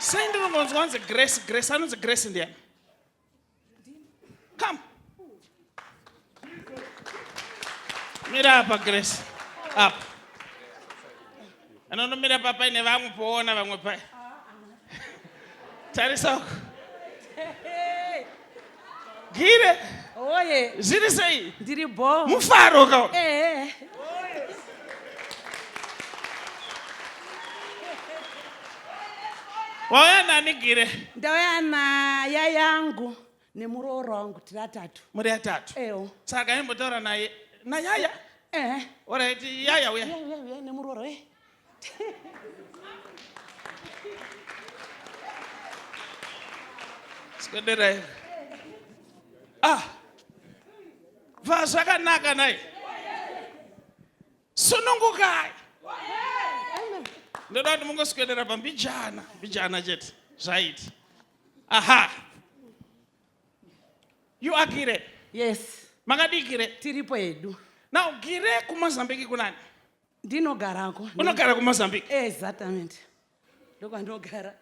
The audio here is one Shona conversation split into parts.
Send the ones once a grace, I know the grace in there. Come. Mira up, grace. Up. I don't know, mira papa in the van for one of them. Tarisok. Gire. Oh, yeah. Ziri say. Did you born? Mufaro go. Eh. Waya nani gire? Ndawe na yayangu ni muroro wangu tiratatu. Muri atatu. Eyo. Saka hembo tora na yaya. Alright, yaya we. Yeah, ni muroro eh. Skadere. Vasaka naka nai. Sunungu kai. Ndoda mungo skadere pa bijana jet. Right. Aha. You are gire. Yes. Magadi gire. Tiripo edu. Now gire ku Mozambique kunani? Ndinogara ko. Unogara ku Mozambique? Exactly. Ndogara.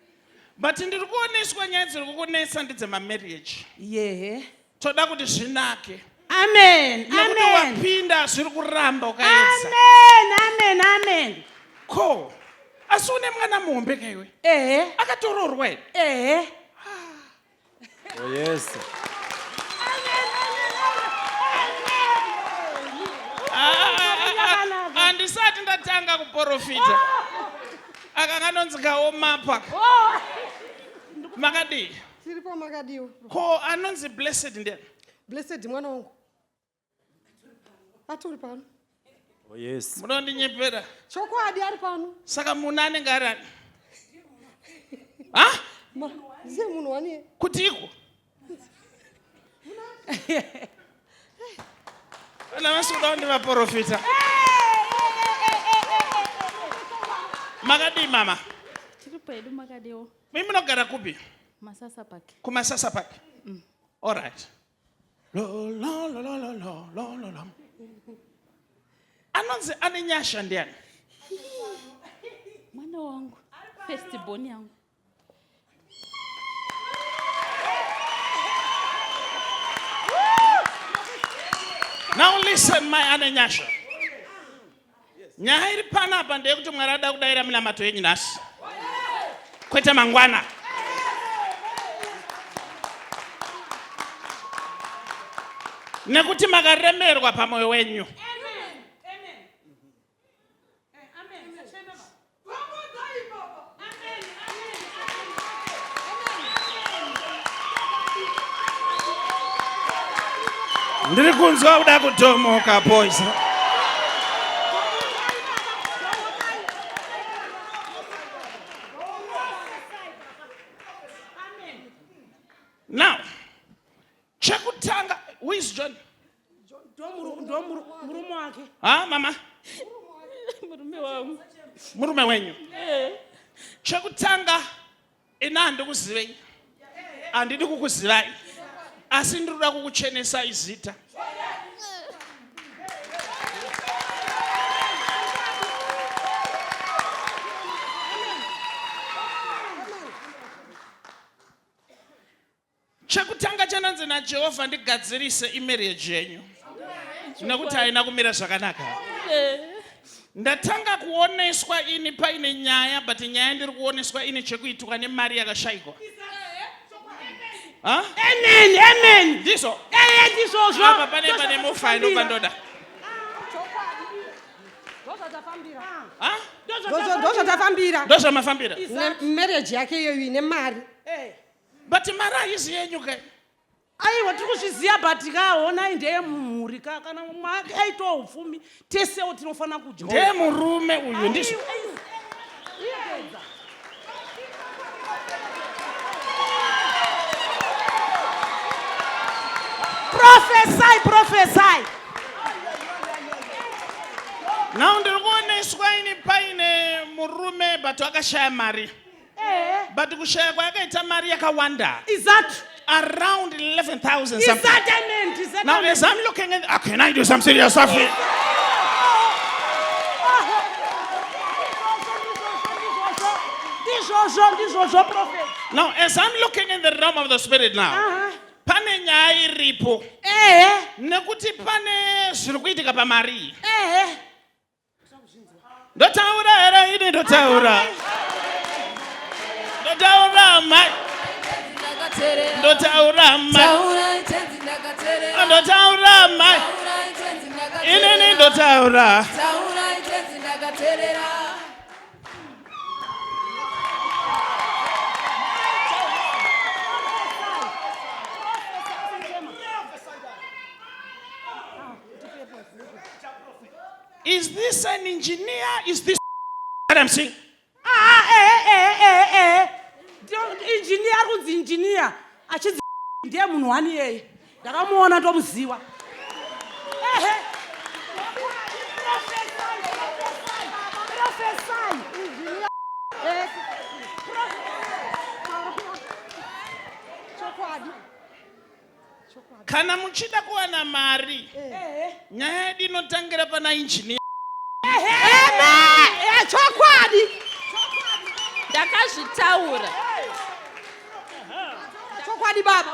But ndiri kuoneswa nyaya dziri kukunesa ndidze marriage. Yeah. Toda kuti zvinake. Amen. Nokuti wapinda zviri kuramba ukaedza. Amen. Ko. Asi une mwana muhombe kaiwe? Akatororwa ere? Oh yes. Andisati ndatanga kuprofita. Akakanonzi kaomapa. Makadi. Tiripo makadiwo. Ko anonzi blessed ndiye. Blessed mwana wangu. Aturi pano. Oh yes. Munondinyepera. Chokwadi ari pano. Saka munhu anenge arani. Ha? Ze munhu wani. Kutiko. Ana masuda ndivaprofita. Makadi mama. Tiripo edu makadiwo. Mimi munogara kupi? Masasa Park. Kumasasa Park. All right. Lo. Anonzi ane nyasha ndiani? Mwana wangu. Firstborn yangu. Now listen my ane nyasha. Nyaya iri panapa ndeyekuti Mwari ada kudaira minamato yenyu nhasi. Kwete mangwana. Nekuti makaremerwa pamoyo wenyu. Ndiri kunzwa kuda kutomoka boys. Now, chekutanga, who is John? Murume wake. Mama? Murume wangu. Murume wenyu. Chekutanga ina ndikuzivei. Andidi kukuzivai. Asi ndikuda kukuchenesa izita. Chekutanga chananzi naJehovha ndigadzirise imarriage yenyu. Nekuti haina kumira zvakanaka. Ndatanga kuoneswa ini paine nyaya, but nyaya ndiri kuoneswa ini chekuitika nemari yakashaikwa. Amen. Ndiso. Ndiso. Apa pane mofa inopandoda. Ndozva mafambira. Marriage yake iyo ine mari. But mari haisi yenyu kai. Aiwa tikuzviziya but kaona ndeye mhuri kana aitwa upfumi tesewo tinofana kudya. Ndeye murume uyu ndiso. Prophesy. Now ndiri kuoneswa ini paine murume but akashaya mari. But kushaya kwakaita mari yakawanda. Is that around 11,000 Is something. that Now as I'm looking at, can I do some serious stuff here? ndizvozvo Prophet. Now, as I'm looking in the realm of the spirit now, pane nyaya iripo nekuti pane zviri kuitika pamari. Ndotaura here ini ndotaura mai. Ndotaura mai. Inini ndotaura. Is this an engineer? Is this what I'm saying? Engineer kunzi engineer achidzi ndiye munhu wani yeye ndakamuona ndomuziva. Kana muchida kuwana mari nyaya yedu inotangira pana engineer. Chokwadi ndakazvitaura. chokwadi baba.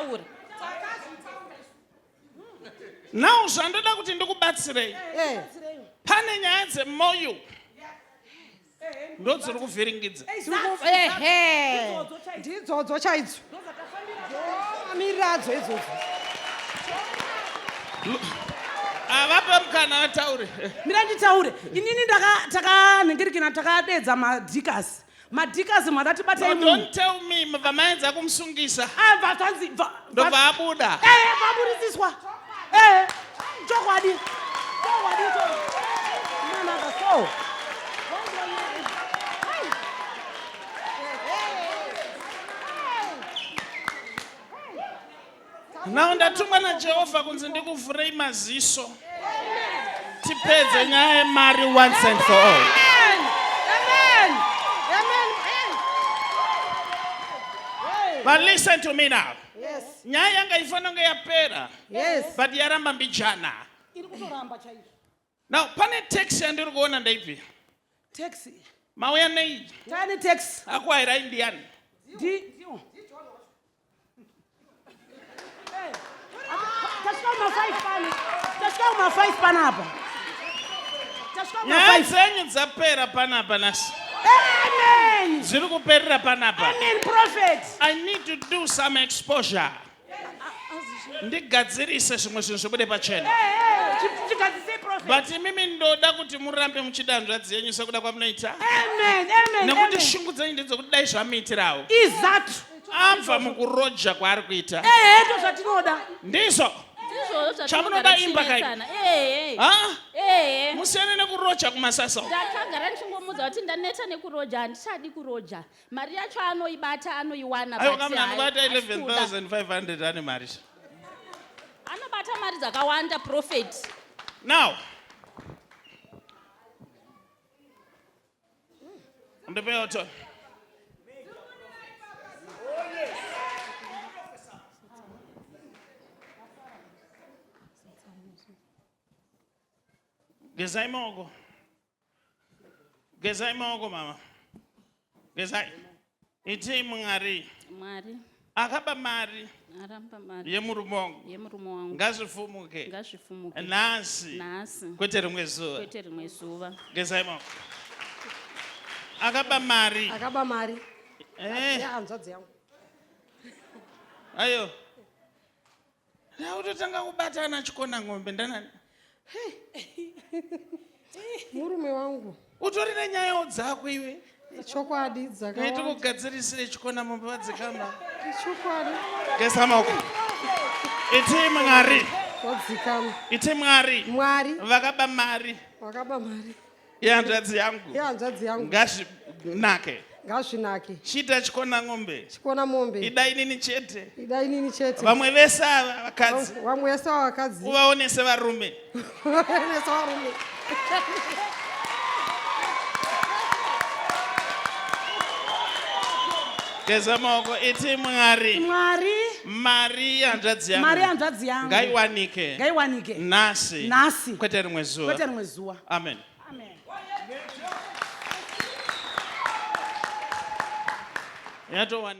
Now zvandoda kuti ndikubatsirei. Pane nyaya dzemwoyo ndodziri kuvhiringidza. Ndidzodzo chaidzo. Amiradzo idzodzo. Avape mukana vataure. Mira nditaure. Inini takanhingirikina takadedza madhikasi mwadatibata imu. Don't tell me vamaenza kumusungisa. Ndobva abuda. Vaburisiswa. Chokwadi. Nana so. Now ndatumwa naJehovha kunzi ndikuvhurei maziso. Tipedze nyaya yemari once and for all. Amen. But listen to me now. Yes. Nyaya yanga ifana kunge yapera. Yes. But yaramba mbijana. Now pane taxi yandiri kuona ndaipi. Taxi. Mauya nei. Tani taxi. Akwaira Indian. Tashika 5 panapa. Nyaya dzenyu dzapera panapa nasi. Amen. Zviri kuperera panapa. Amen, Prophet. I need to do some exposure. Ndigadzirise zvimwe zvinhu zvibude pachena. Chigadzise Prophet. But mimi ndoda kuti murambe muchidanzva dzenyu sekuda kwamunoita. Amen. Nekuti shungu dzenyu ndidzokuti dai zvamuitirawo. Izatu. Abva mukuroja kwaari kuita. To zvatinoda. Ndizvo. Chamunoda imba kai. Musiyane nekuroja kumasasa. Ndakagara ndichingomudza kuti ndaneta nekuroja handishadi kuroja. Mari yacho anoibata anoiwana. Ayo kama anobata 11,500 ane mari. Anobata mari dzakawanda Prophet. Now. Ndepeyoto. Gezai mogo mama. Gezai. Iti Mwari. Akaba mari. Aramba mari. Yemurume wangu. Ngazvifumuke. Nasi. Kwete rimwe zuva. Gezai mogo. Akaba mari. Hanzvadzi yangu. Ayo. Ndautotanga kubatana chikona ng'ombe ndanani. Murume wangu. Utori nenyaya dzako iwe. Chokwadi dzakawanda. Nditi kugadzirisire chikona mombe vadzikamba. Chokwadi. Geza maoko. Iti Mwari. Wadzikama. Iti Mwari. Mwari. Vakaba mari. Yehanzvadzi yangu. Ngazvinake. Chita chikona ng'ombe. Idai nini chete. Vamwe vese ava vakadzi. Uvaonese varume. Geza maoko. Iti Mwari. Mari yehanzvadzi yangu. Ngaiwanike. Nasi. Kwete rimwe zuva. Amen. yatowana